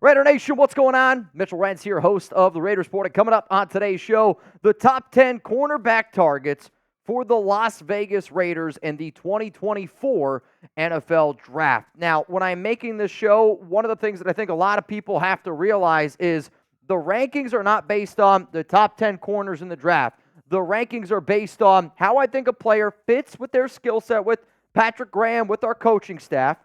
Raider Nation, what's going on? Mitchell Renz here, host of the Raiders Report. And coming up on today's show, the top 10 cornerback targets for the Las Vegas Raiders in the 2024 NFL Draft. Now, when I'm making this show, one of the things that I think a lot of people have to realize is the rankings are not based on the top 10 corners in the draft. The rankings are based on how I think a player fits with their skill set, with Patrick Graham, with our coaching staff.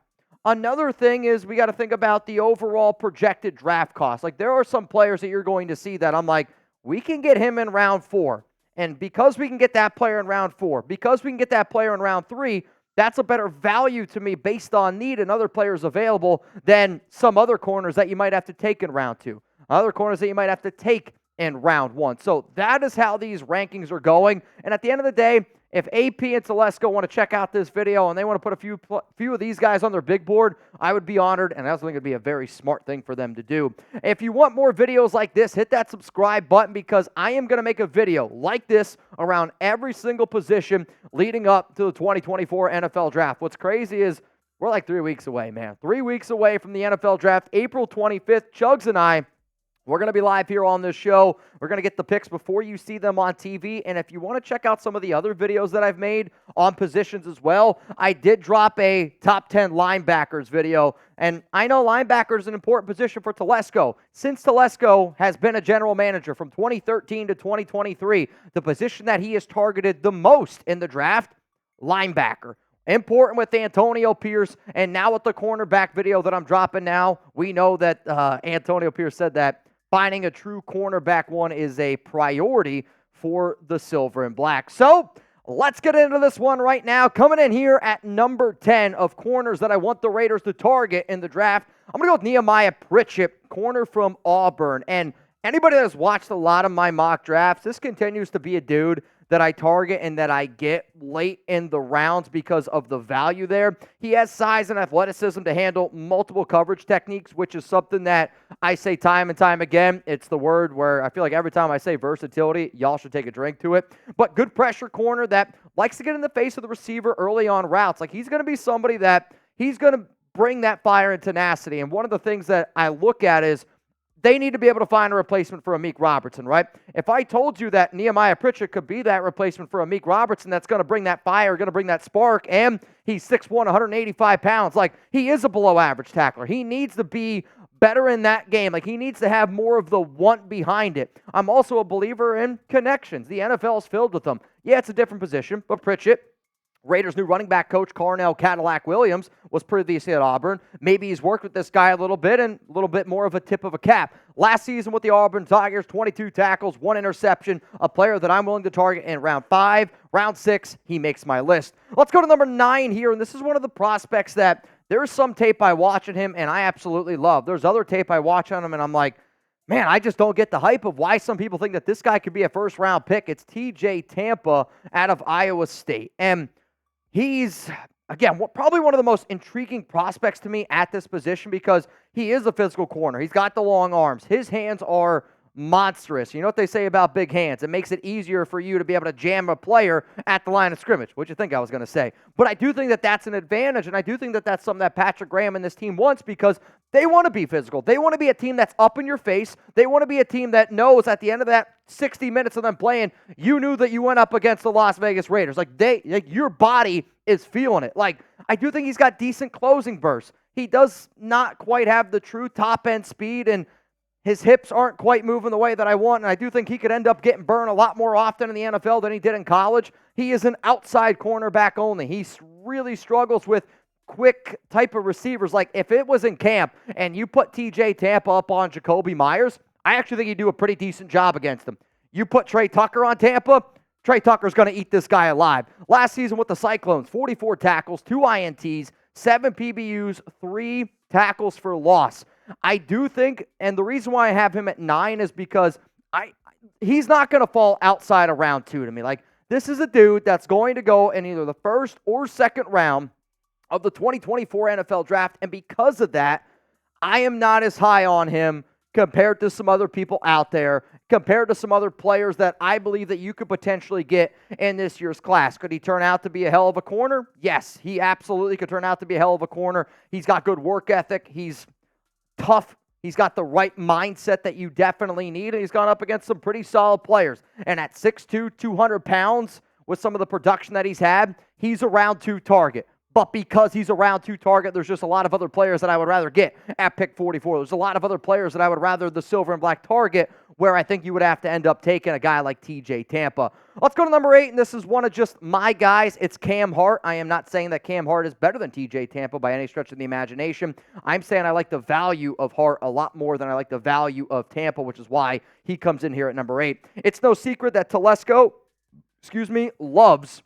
Another thing is we got to think about the overall projected draft cost. Like, there are some players that you're going to see that I'm like, we can get him in round 4. And because we can get that player in round 4, because we can get that player in round 3, that's a better value to me based on need and other players available than some other corners that you might have to take in round 2. Other corners that you might have to take in round 1. So that is how these rankings are going. And at the end of the day, if AP and Telesco want to check out this video and they want to put a few of these guys on their big board, I would be honored, and I also think it would be a very smart thing for them to do. If you want more videos like this, hit that subscribe button because I am going to make a video like this around every single position leading up to the 2024 NFL Draft. What's crazy is we're like 3 weeks away, man. 3 weeks away from the NFL Draft, April 25th. Chugs and I, we're going to be live here on this show. We're going to get the picks before you see them on TV. And if you want to check out some of the other videos that I've made on positions as well, I did drop a top 10 linebackers video. And I know linebacker is an important position for Telesco. Since Telesco has been a general manager from 2013 to 2023, the position that he has targeted the most in the draft, linebacker. Important with Antonio Pierce, and now with the cornerback video that I'm dropping now, we know that Antonio Pierce said that finding a true cornerback one is a priority for the Silver and Black. So let's get into this one right now. Coming in here at number 10 of corners that I want the Raiders to target in the draft, I'm going to go with Nehemiah Pritchett, corner from Auburn. And anybody that has watched a lot of my mock drafts, this continues to be a dude that I target and that I get late in the rounds because of the value there. He has size and athleticism to handle multiple coverage techniques, which is something that I say time and time again. It's the word where I feel like every time I say versatility, y'all should take a drink to it. But good pressure corner that likes to get in the face of the receiver early on routes. Like, he's going to be somebody that he's going to bring that fire and tenacity. And one of the things that I look at is they need to be able to find a replacement for Amik Robertson, right? If I told you that Nehemiah Pritchett could be that replacement for Amik Robertson that's going to bring that fire, going to bring that spark, and he's 6'1", 185 pounds, like, he is a below-average tackler. He needs to be better in that game. Like, he needs to have more of the want behind it. I'm also a believer in connections. The NFL is filled with them. Yeah, it's a different position, but Pritchett, Raiders' new running back coach, Carnell Cadillac Williams, was previously at Auburn. Maybe he's worked with this guy a little bit and a little bit more of a tip of a cap. Last season with the Auburn Tigers, 22 tackles, 1 interception, a player that I'm willing to target in round 5. Round 6, he makes my list. Let's go to number 9 here, and this is one of the prospects that there's some tape I watch on him, and I absolutely love. There's other tape I watch on him, and I'm like, man, I just don't get the hype of why some people think that this guy could be a first-round pick. It's TJ Tampa out of Iowa State, and he's, again, probably one of the most intriguing prospects to me at this position because he is a physical corner. He's got the long arms. His hands are monstrous. You know what they say about big hands? It makes it easier for you to be able to jam a player at the line of scrimmage. What'd you think I was going to say? But I do think that that's an advantage, and I do think that that's something that Patrick Graham and this team wants because they want to be physical. They want to be a team that's up in your face. They want to be a team that knows at the end of that 60 minutes of them playing, you knew that you went up against the Las Vegas Raiders. Like, your body is feeling it. Like, I do think he's got decent closing bursts. He does not quite have the true top-end speed, and his hips aren't quite moving the way that I want, and I do think he could end up getting burned a lot more often in the NFL than he did in college. He is an outside cornerback only. He really struggles with quick type of receivers. Like, if it was in camp and you put TJ Tampa up on Jacoby Myers, I actually think he'd do a pretty decent job against him. You put Trey Tucker on Tampa, Trey Tucker's going to eat this guy alive. Last season with the Cyclones, 44 tackles, 2 INTs, 7 PBUs, 3 tackles for loss. I do think, and the reason why I have him at 9 is because he's not going to fall outside of round 2 to me. Like, this is a dude that's going to go in either the first or second round of the 2024 NFL Draft, and because of that, I am not as high on him compared to some other people out there, compared to some other players that I believe that you could potentially get in this year's class. Could he turn out to be a hell of a corner? Yes, he absolutely could turn out to be a hell of a corner. He's got good work ethic. He's tough. He's got the right mindset that you definitely need, and he's gone up against some pretty solid players. And at 6'2", 200 pounds, with some of the production that he's had, he's a round 2 target. But because he's a round 2 target, there's just a lot of other players that I would rather get at pick 44. There's a lot of other players that I would rather the silver and black target, where I think you would have to end up taking a guy like TJ Tampa. Let's go to number 8, and this is one of just my guys. It's Cam Hart. I am not saying that Cam Hart is better than TJ Tampa by any stretch of the imagination. I'm saying I like the value of Hart a lot more than I like the value of Tampa, which is why he comes in here at number 8. It's no secret that Telesco, loves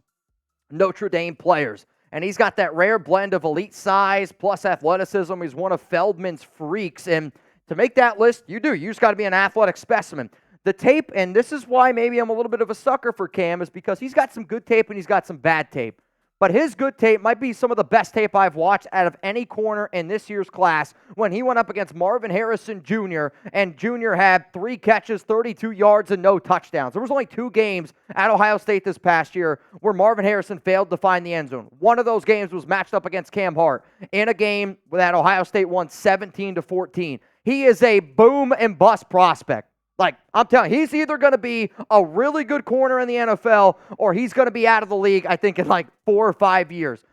Notre Dame players. And he's got that rare blend of elite size plus athleticism. He's one of Feldman's freaks. And to make that list, you just got to be an athletic specimen. The tape, and this is why maybe I'm a little bit of a sucker for Cam, is because he's got some good tape and he's got some bad tape. But his good tape might be some of the best tape I've watched out of any corner in this year's class when he went up against Marvin Harrison Jr., and Jr. had 3 catches, 32 yards, and no touchdowns. There was only 2 games at Ohio State this past year where Marvin Harrison failed to find the end zone. One of those games was matched up against Cam Hart in a game that Ohio State won 17-14. He is a boom and bust prospect. Like, I'm telling you, he's either going to be a really good corner in the NFL or he's going to be out of the league, I think, in like 4 or 5 years.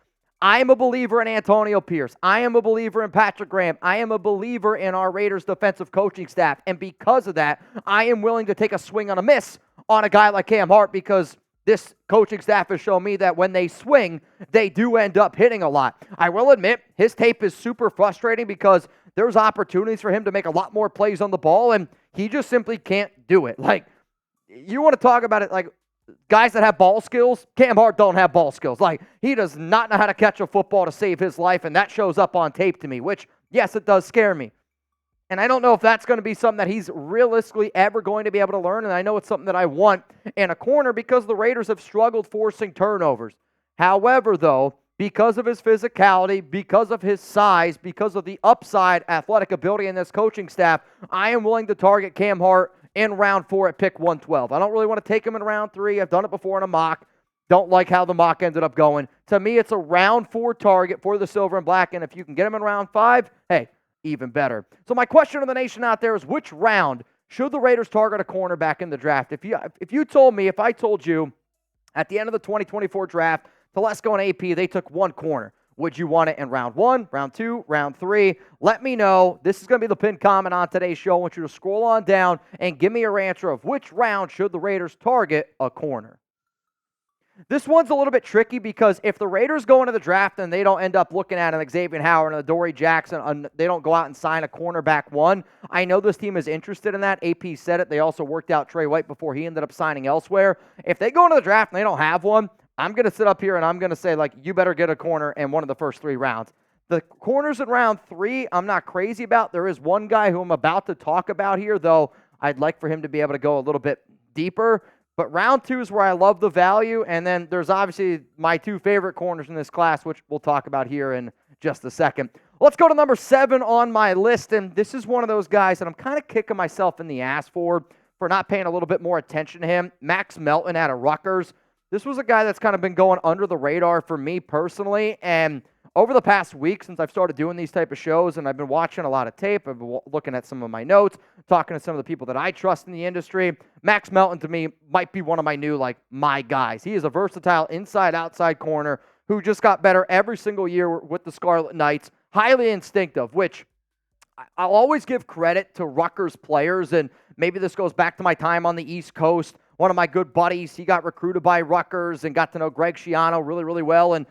I am a believer in Antonio Pierce. I am a believer in Patrick Graham. I am a believer in our Raiders defensive coaching staff. And because of that, I am willing to take a swing on a miss on a guy like Cam Hart, because this coaching staff has shown me that when they swing, they do end up hitting a lot. I will admit, his tape is super frustrating because there's opportunities for him to make a lot more plays on the ball, and he just simply can't do it. Like, you want to talk about it, like, guys that have ball skills, Cam Hart don't have ball skills. Like, he does not know how to catch a football to save his life, and that shows up on tape to me, which, yes, it does scare me. And I don't know if that's going to be something that he's realistically ever going to be able to learn, and I know it's something that I want in a corner because the Raiders have struggled forcing turnovers. However, though, because of his physicality, because of his size, because of the upside athletic ability in this coaching staff, I am willing to target Cam Hart in round 4 at pick 112. I don't really want to take him in round 3. I've done it before in a mock. Don't like how the mock ended up going. To me, it's a round 4 target for the silver and black, and if you can get him in round 5, hey, even better. So my question to the nation out there is, which round should the Raiders target a cornerback in the draft? If I told you at the end of the 2024 draft, Telesco and AP, they took 1 corner, would you want it in round 1, round 2, round 3? Let me know. This is going to be the pinned comment on today's show. I want you to scroll on down and give me your answer of which round should the Raiders target a corner. This one's a little bit tricky because if the Raiders go into the draft and they don't end up looking at an Xavier Howard and a Dory Jackson, they don't go out and sign a cornerback 1, I know this team is interested in that. AP said it. They also worked out Trey White before he ended up signing elsewhere. If they go into the draft and they don't have one, I'm going to sit up here and I'm going to say, like, you better get a corner in one of the first 3 rounds. The corners in round 3, I'm not crazy about. There is one guy who I'm about to talk about here, though I'd like for him to be able to go a little bit deeper. But round 2 is where I love the value, and then there's obviously my 2 favorite corners in this class, which we'll talk about here in just a second. Let's go to number 7 on my list, and this is one of those guys that I'm kind of kicking myself in the ass for not paying a little bit more attention to him. Max Melton out of Rutgers. This was a guy that's kind of been going under the radar for me personally, and over the past week since I've started doing these type of shows and I've been watching a lot of tape, I've been looking at some of my notes, talking to some of the people that I trust in the industry, Max Melton to me might be one of my new, my guys. He is a versatile inside-outside corner who just got better every single year with the Scarlet Knights. Highly instinctive, which I'll always give credit to Rutgers players, and maybe this goes back to my time on the East Coast. One of my good buddies, he got recruited by Rutgers and got to know Greg Schiano really, really well. And,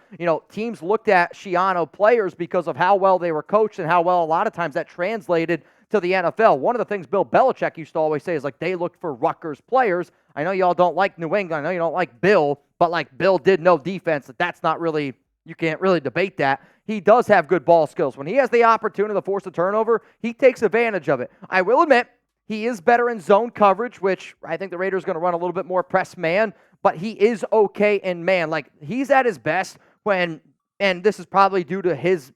teams looked at Schiano players because of how well they were coached and how well a lot of times that translated to the NFL. One of the things Bill Belichick used to always say is, they looked for Rutgers players. I know y'all don't like New England. I know you don't like Bill, but, Bill did know defense. That's not really, you can't really debate that. He does have good ball skills. When he has the opportunity to force a turnover, he takes advantage of it. I will admit, he is better in zone coverage, which I think the Raiders are going to run a little bit more press man, but he is okay in man. He's at his best when, and this is probably due to his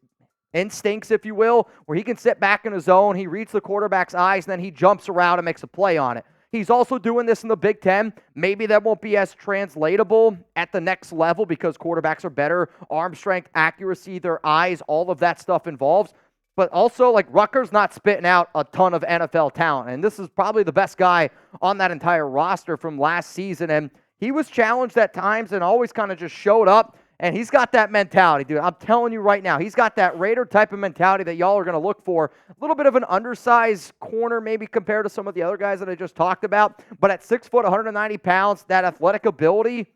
instincts, if you will, where he can sit back in his zone, he reads the quarterback's eyes, and then he jumps around and makes a play on it. He's also doing this in the Big Ten. Maybe that won't be as translatable at the next level because quarterbacks are better. Arm strength, accuracy, their eyes, all of that stuff involves. But also, like, Rutgers not spitting out a ton of NFL talent. And this is probably the best guy on that entire roster from last season. And he was challenged at times and always kind of just showed up. And he's got that mentality, dude. I'm telling you right now, he's got that Raider type of mentality that y'all are going to look for. A little bit of an undersized corner maybe compared to some of the other guys that I just talked about. But at 6 foot, 190 pounds, that athletic ability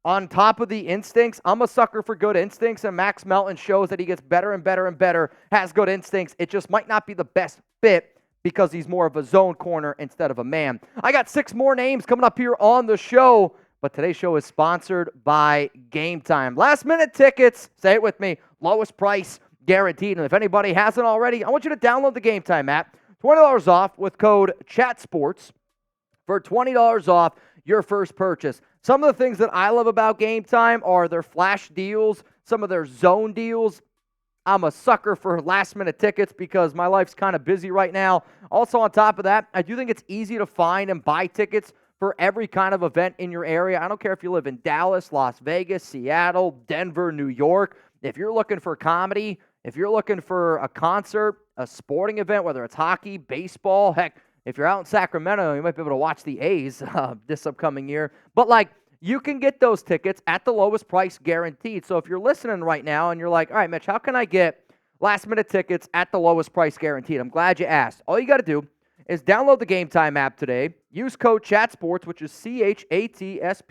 on top of the instincts, I'm a sucker for good instincts, and Max Melton shows that he gets better and better and better, has good instincts. It just might not be the best fit because he's more of a zone corner instead of a man. I got 6 more names coming up here on the show, but today's show is sponsored by Game Time. Last-minute tickets, say it with me, lowest price guaranteed. And if anybody hasn't already, I want you to download the Game Time app. $20 off with code CHATSPORTS for $20 off your first purchase. Some of the things that I love about Game Time are their flash deals, some of their zone deals. I'm a sucker for last-minute tickets because my life's kind of busy right now. Also, on top of that, I do think it's easy to find and buy tickets for every kind of event in your area. I don't care if you live in Dallas, Las Vegas, Seattle, Denver, New York. If you're looking for comedy, if you're looking for a concert, a sporting event, whether it's hockey, baseball, heck, if you're out in Sacramento, you might be able to watch the A's this upcoming year. But, like, you can get those tickets at the lowest price guaranteed. So if you're listening right now and you're like, all right, Mitch, how can I get last-minute tickets at the lowest price guaranteed? I'm glad you asked. All you got to do is download the Game Time app today. Use code CHATSPORTS, which is CHATSPORTS,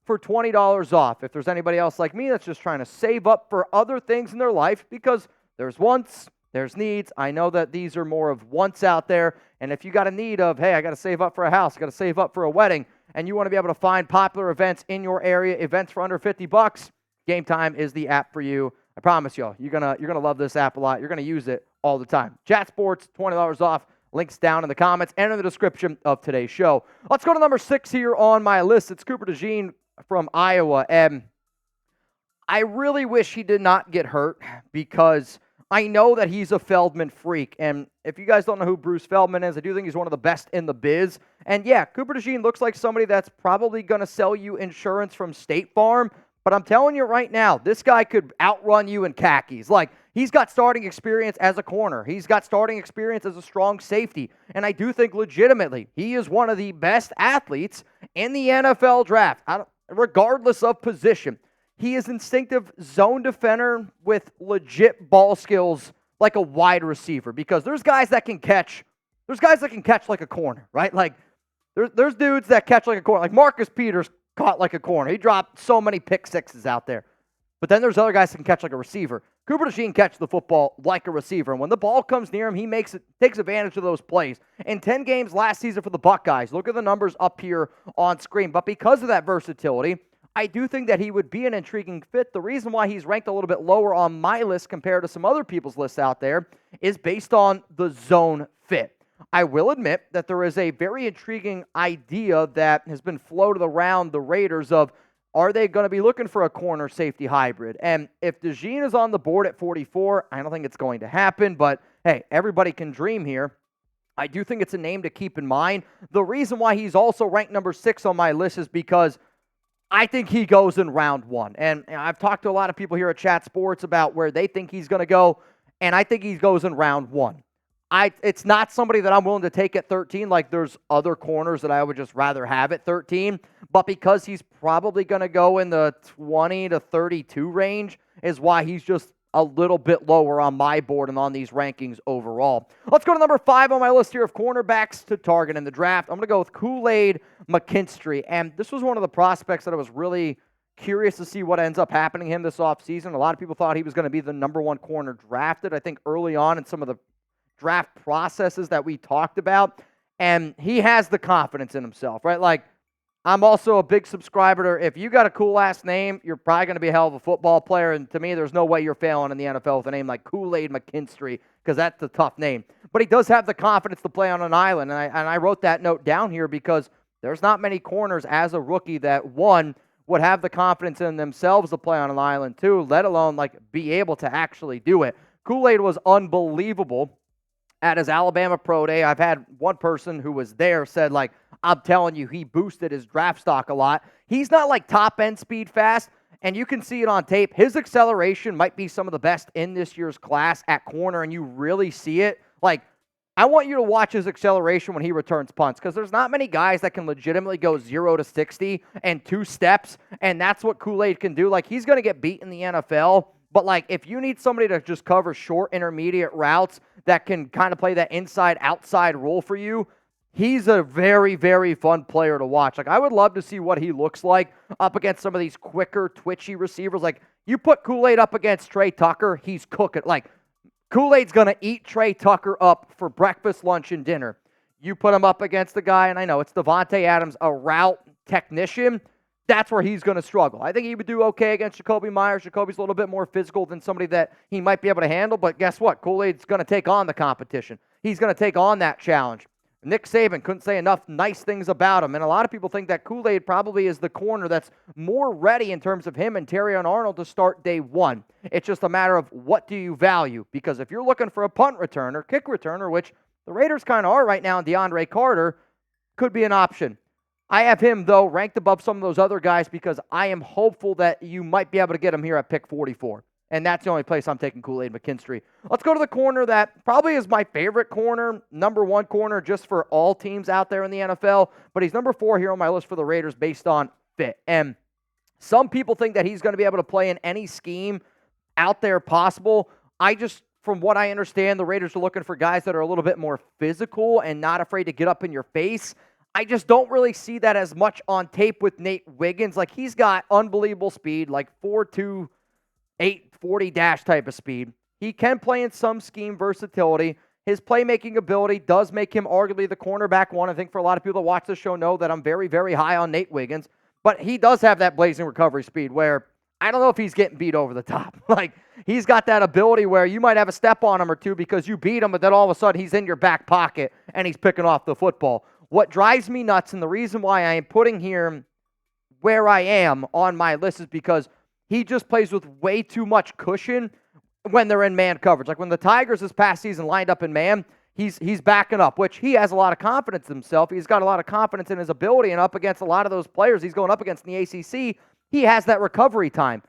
for $20 off. If there's anybody else like me that's just trying to save up for other things in their life, because there's wants, there's needs. I know that these are more of wants out there. And if you got a need of, hey, I got to save up for a house, I got to save up for a wedding, and you want to be able to find popular events in your area, events for under $50, Game Time is the app for you. I promise y'all, you're gonna love this app a lot. You're gonna use it all the time. Chat Sports, $20 off. Links down in the comments and in the description of today's show. Let's go to number 6 here on my list. It's Cooper DeJean from Iowa. And I really wish he did not get hurt because I know that he's a Feldman freak. And if you guys don't know who Bruce Feldman is, I do think he's one of the best in the biz. And yeah, Cooper DeJean looks like somebody that's probably going to sell you insurance from State Farm. But I'm telling you right now, this guy could outrun you in khakis. Like, he's got starting experience as a corner. He's got starting experience as a strong safety. And I do think legitimately he is one of the best athletes in the NFL draft, regardless of position. He is instinctive zone defender with legit ball skills like a wide receiver, because there's guys that can catch. There's guys that can catch like a corner, right? Like, there's dudes that catch like a corner. Like Marcus Peters caught like a corner. He dropped so many pick sixes out there. But then there's other guys that can catch like a receiver. Cooper DeJean catches the football like a receiver. And when the ball comes near him, he takes advantage of those plays. In 10 games last season for the Buckeyes, look at the numbers up here on screen. But because of that versatility, I do think that he would be an intriguing fit. The reason why he's ranked a little bit lower on my list compared to some other people's lists out there is based on the zone fit. I will admit that there is a very intriguing idea that has been floated around the Raiders of, are they going to be looking for a corner safety hybrid? And if DeJean is on the board at 44, I don't think it's going to happen, but hey, everybody can dream here. I do think it's a name to keep in mind. The reason why he's also ranked number 6 on my list is because I think he goes in round 1. And I've talked to a lot of people here at Chat Sports about where they think he's going to go, and I think he goes in round 1. It's not somebody that I'm willing to take at 13. Like, there's other corners that I would just rather have at 13. But because he's probably going to go in the 20 to 32 range is why he's just a little bit lower on my board and on these rankings overall. Let's go to number 5 on my list here of cornerbacks to target in the draft. I'm going to go with Kool-Aid McKinstry. And this was one of the prospects that I was really curious to see what ends up happening to him this offseason. A lot of people thought he was going to be the number 1 corner drafted, I think, early on in some of the draft processes that we talked about, and he has the confidence in himself, right? Like, I'm also a big subscriber to, if you got a cool-ass name, you're probably going to be a hell of a football player, and to me, there's no way you're failing in the NFL with a name like Kool-Aid McKinstry, because that's a tough name. But he does have the confidence to play on an island, and I wrote that note down here because there's not many corners as a rookie that, one, would have the confidence in themselves to play on an island, two, let alone, like, be able to actually do it. Kool-Aid was unbelievable at his Alabama Pro Day. I've had one person who was there said, like, I'm telling you, he boosted his draft stock a lot. He's not like top-end speed fast, and you can see it on tape. His acceleration might be some of the best in this year's class at corner, and you really see it. Like, I want you to watch his acceleration when he returns punts, because there's not many guys that can legitimately go 0 to 60 in 2 steps, and that's what Kool-Aid can do. Like, he's going to get beat in the NFL, but, like, if you need somebody to just cover short, intermediate routes that can kind of play that inside-outside role for you, he's a very, very fun player to watch. Like, I would love to see what he looks like up against some of these quicker, twitchy receivers. Like, you put Kool-Aid up against Trey Tucker, he's cooking. Like, Kool-Aid's going to eat Trey Tucker up for breakfast, lunch, and dinner. You put him up against the guy, and I know it's Devontae Adams, a route technician, that's where he's going to struggle. I think he would do okay against Jacoby Myers. Jacoby's a little bit more physical than somebody that he might be able to handle, but guess what? Kool-Aid's going to take on the competition. He's going to take on that challenge. Nick Saban couldn't say enough nice things about him, and a lot of people think that Kool-Aid probably is the corner that's more ready in terms of him and Terrion Arnold to start day one. It's just a matter of what do you value, because if you're looking for a punt returner, kick returner, which the Raiders kind of are right now, and DeAndre Carter could be an option. I have him, though, ranked above some of those other guys because I am hopeful that you might be able to get him here at pick 44. And that's the only place I'm taking Kool-Aid McKinstry. Let's go to the corner that probably is my favorite corner, number 1 corner just for all teams out there in the NFL. But he's number 4 here on my list for the Raiders based on fit. And some people think that he's going to be able to play in any scheme out there possible. From what I understand, the Raiders are looking for guys that are a little bit more physical and not afraid to get up in your face. I just don't really see that as much on tape with Nate Wiggins. Like, he's got unbelievable speed, like 4.2, 840 dash type of speed. He can play in some scheme versatility. His playmaking ability does make him arguably the cornerback 1. I think for a lot of people that watch this show know that I'm very, very high on Nate Wiggins. But he does have that blazing recovery speed where I don't know if he's getting beat over the top. Like, he's got that ability where you might have a step on him or two because you beat him, but then all of a sudden he's in your back pocket and he's picking off the football. What drives me nuts, and the reason why I am putting him where I am on my list, is because he just plays with way too much cushion when they're in man coverage. Like when the Tigers this past season lined up in man, he's backing up, which he has a lot of confidence in himself. He's got a lot of confidence in his ability, and up against a lot of those players he's going up against in the ACC, he has that recovery time.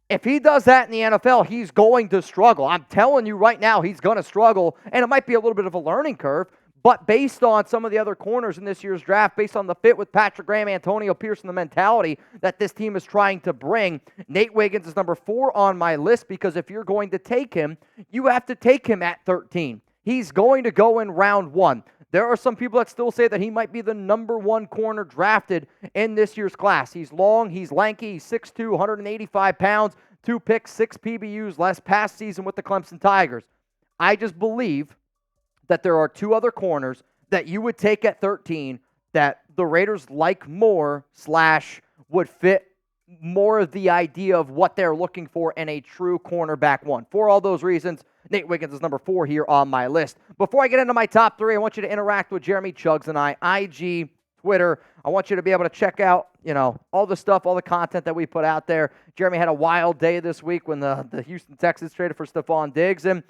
If he does that in the NFL, he's going to struggle. I'm telling you right now, he's going to struggle, and it might be a little bit of a learning curve. But based on some of the other corners in this year's draft, based on the fit with Patrick Graham, Antonio Pierce, and the mentality that this team is trying to bring, Nate Wiggins is number 4 on my list, because if you're going to take him, you have to take him at 13. He's going to go in round 1. There are some people that still say that he might be the number 1 corner drafted in this year's class. He's long, he's lanky, he's 6'2", 185 pounds, 2 picks, 6 PBUs last past season with the Clemson Tigers. I just believe that there are 2 other corners that you would take at 13 that the Raiders like more / would fit more of the idea of what they're looking for in a true cornerback 1. For all those reasons, Nate Wiggins is number 4 here on my list. Before I get into my top 3, I want you to interact with Jeremy Chugs and I, IG, Twitter. I want you to be able to check out, all the stuff, all the content that we put out there. Jeremy had a wild day this week when the Houston Texans traded for Stephon Diggs. And,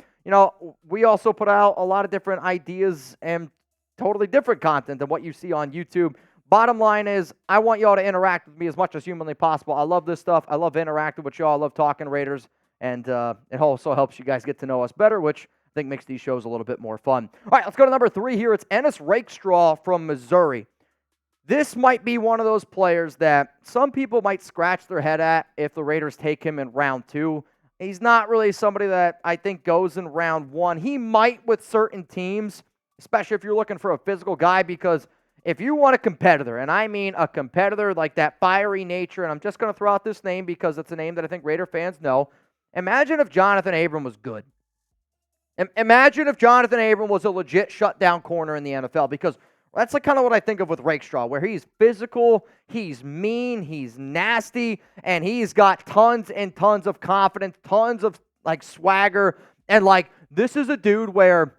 we also put out a lot of different ideas and totally different content than what you see on YouTube. Bottom line is, I want y'all to interact with me as much as humanly possible. I love this stuff. I love interacting with y'all. I love talking Raiders. And it also helps you guys get to know us better, which I think makes these shows a little bit more fun. All right, let's go to number 3 here. It's Ennis Rakestraw from Missouri. This might be one of those players that some people might scratch their head at if the Raiders take him in round 2. He's not really somebody that I think goes in round 1. He might with certain teams, especially if you're looking for a physical guy, because if you want a competitor, and I mean a competitor like that fiery nature, and I'm just going to throw out this name because it's a name that I think Raider fans know. Imagine if Jonathan Abram was good. Imagine if Jonathan Abram was a legit shutdown corner in the NFL, because that's kind of what I think of with Rakestraw, where he's physical, he's mean, he's nasty, and he's got tons and tons of confidence, tons of swagger, and this is a dude where,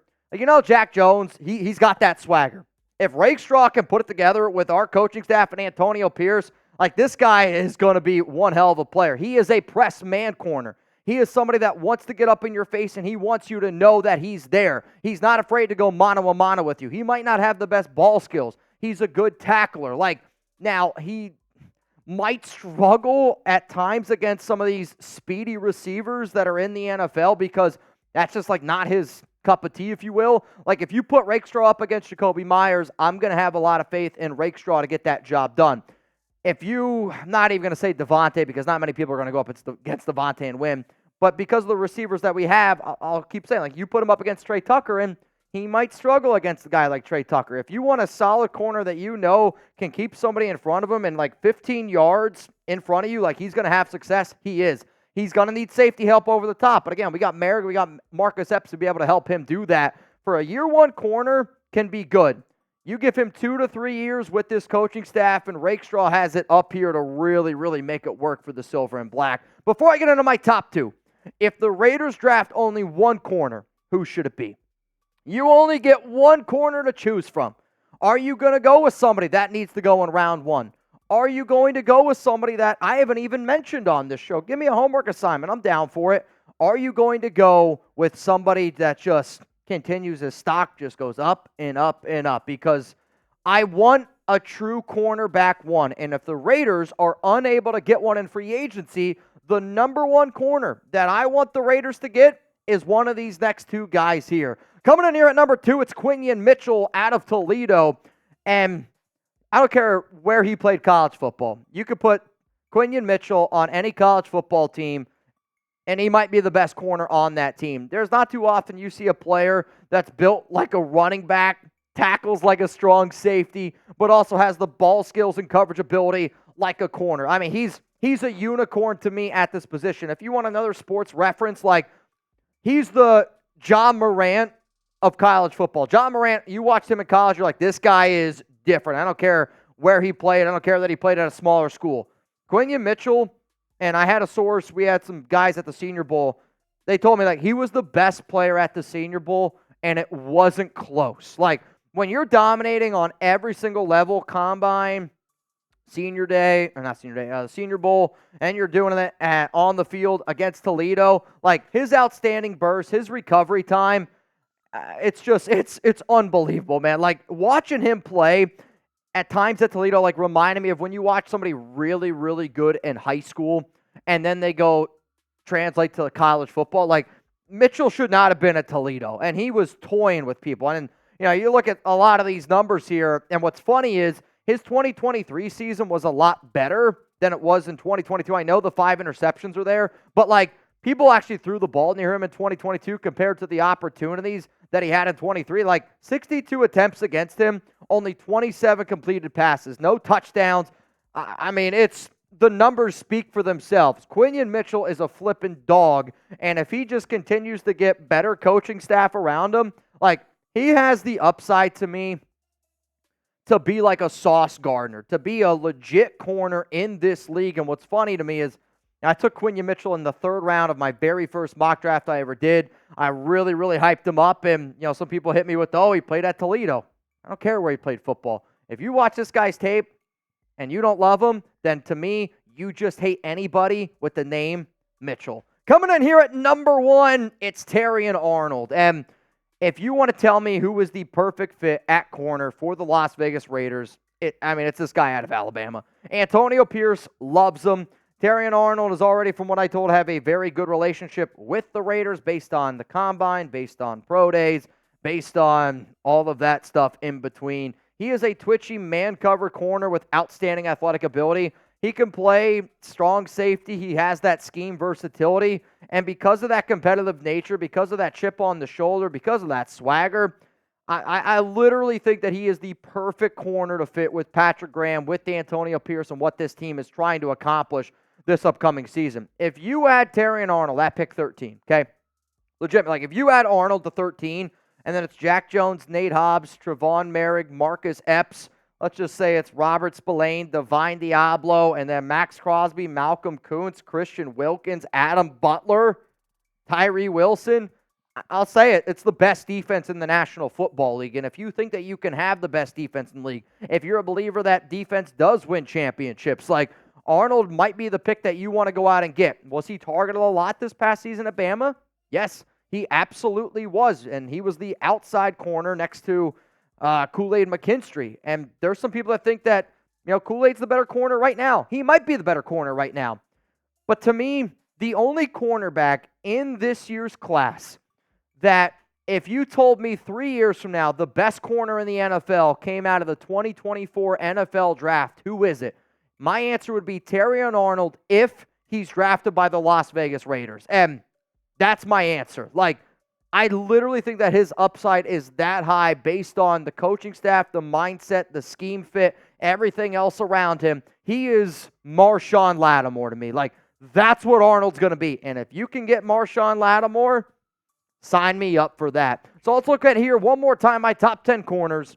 Jack Jones, he's got that swagger. If Rakestraw can put it together with our coaching staff and Antonio Pierce, this guy is going to be one hell of a player. He is a press man corner. He is somebody that wants to get up in your face, and he wants you to know that he's there. He's not afraid to go mano-a-mano with you. He might not have the best ball skills. He's a good tackler. Now, might struggle at times against some of these speedy receivers that are in the NFL because that's just like not his cup of tea, if you will. Like if you put Rakestraw up against Jacoby Myers, I'm going to have a lot of faith in Rakestraw to get that job done. If you, I'm not even going to say Devontae because not many people are going to go up against Devontae and win, but because of the receivers that we have, I'll keep saying, like you put him up against Trey Tucker and he might struggle against a guy like Trey Tucker. If you want a solid corner that you know can keep somebody in front of him and like 15 yards in front of you, like he's going to have success, he is. He's going to need safety help over the top. But again, we got Merrick, we got Marcus Epps to be able to help him do that. For a year one corner can be good. You give him 2 to 3 years with this coaching staff, and Rakestraw has it up here to really, really make it work for the Silver and Black. Before I get into my top two, if the Raiders draft only one corner, who should it be? You only get one corner to choose from. Are you going to go with somebody that needs to go in round one? Are you going to go with somebody that I haven't even mentioned on this show? Give me a homework assignment. I'm down for it. Are you going to go with somebody that just continues, his stock just goes up and up and up? Because I want a true cornerback one. And if the Raiders are unable to get one in free agency, the number one corner that I want the Raiders to get is one of these next two guys here. Coming in here at number 2, it's Quinyon Mitchell out of Toledo. And I don't care where he played college football. You could put Quinyon Mitchell on any college football team, and he might be the best corner on that team. There's not too often you see a player that's built like a running back, tackles like a strong safety, but also has the ball skills and coverage ability like a corner. I mean, he's a unicorn to me at this position. If you want another sports reference, like he's the John Morant of college football. John Morant, you watched him in college, you're like, this guy is different. I don't care where he played. I don't care that he played at a smaller school. Quinyon Mitchell, and I had a source, we had some guys at the Senior Bowl, they told me like he was the best player at the Senior Bowl, and it wasn't close. Like when you're dominating on every single level, combine, Senior Day, or not Senior Day, Senior Bowl, and you're doing it on the field against Toledo, like his outstanding burst, his recovery time, it's unbelievable, man. Like watching him play at times at Toledo, like reminded me of when you watch somebody really, really good in high school and then they go translate to college football. Like Mitchell should not have been at Toledo, and he was toying with people. And you know, you look at a lot of these numbers here, and what's funny is his 2023 season was a lot better than it was in 2022. I know the 5 interceptions were there, but like people actually threw the ball near him in 2022 compared to the opportunities that he had in 23. Like 62 attempts against him, only 27 completed passes, no touchdowns. I mean, the numbers speak for themselves. Quinyon Mitchell is a flipping dog, and if he just continues to get better coaching staff around him, like he has the upside to me to be like a Sauce Gardner, to be a legit corner in this league. And what's funny to me is I took Quinyon Mitchell in the 3rd round of my very first mock draft I ever did. I really, really hyped him up, and you know, some people hit me with, oh, he played at Toledo. I don't care where he played football. If you watch this guy's tape and you don't love him, then to me, you just hate anybody with the name Mitchell. Coming in here at number 1, it's Terrion Arnold. And if you want to tell me who is the perfect fit at corner for the Las Vegas Raiders, it's this guy out of Alabama. Antonio Pierce loves him. Terrion Arnold is already, from what I told, have a very good relationship with the Raiders based on the combine, based on pro days, based on all of that stuff in between. He is a twitchy man cover corner with outstanding athletic ability. He can play strong safety. He has that scheme versatility. And because of that competitive nature, because of that chip on the shoulder, because of that swagger, I literally think that he is the perfect corner to fit with Patrick Graham, with Antonio Pierce, and what this team is trying to accomplish this upcoming season. If you add Terrion Arnold at pick 13, okay? Legitimately, like if you add Arnold to 13, and then it's Jack Jones, Nate Hobbs, Trevon Merrick, Marcus Epps, let's just say it's Robert Spillane, Divine Diablo, and then Max Crosby, Malcolm Kuntz, Christian Wilkins, Adam Butler, Tyree Wilson. I'll say it, it's the best defense in the National Football League. And if you think that you can have the best defense in the league, if you're a believer that defense does win championships, like Arnold might be the pick that you want to go out and get. Was he targeted a lot this past season at BAMA? Yes, he absolutely was. And he was the outside corner next to Kool-Aid McKinstry. And there's some people that think that Kool-Aid's the better corner right now. He might be the better corner right now. But to me, the only cornerback in this year's class that if you told me 3 years from now the best corner in the NFL came out of the 2024 NFL draft, who is it? My answer would be Terrion Arnold if he's drafted by the Las Vegas Raiders. And that's my answer. I literally think that his upside is that high based on the coaching staff, the mindset, the scheme fit, everything else around him. He is Marshawn Lattimore to me. That's what Arnold's going to be. And if you can get Marshawn Lattimore, sign me up for that. So let's look at here one more time my top 10 corners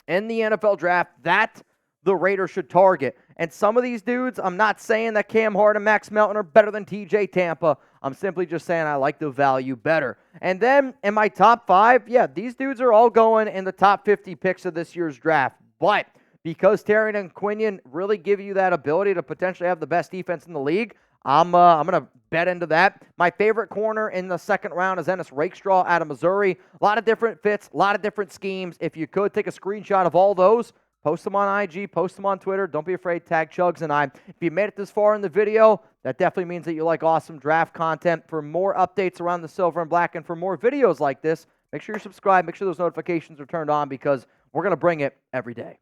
in the NFL draft that the Raiders should target. And some of these dudes, I'm not saying that Cam Hart and Max Melton are better than TJ Tampa. I'm simply just saying I like the value better. And then in my top 5, these dudes are all going in the top 50 picks of this year's draft. But because Terrion and Quinyon really give you that ability to potentially have the best defense in the league, I'm going to bet into that. My favorite corner in the second round is Ennis Rakestraw out of Missouri. A lot of different fits, a lot of different schemes. If you could, take a screenshot of all those. Post them on IG, post them on Twitter. Don't be afraid, tag Chugs and I. If you made it this far in the video, that definitely means that you like awesome draft content. For more updates around the silver and black and for more videos like this, make sure you're subscribed. Make sure those notifications are turned on because we're going to bring it every day.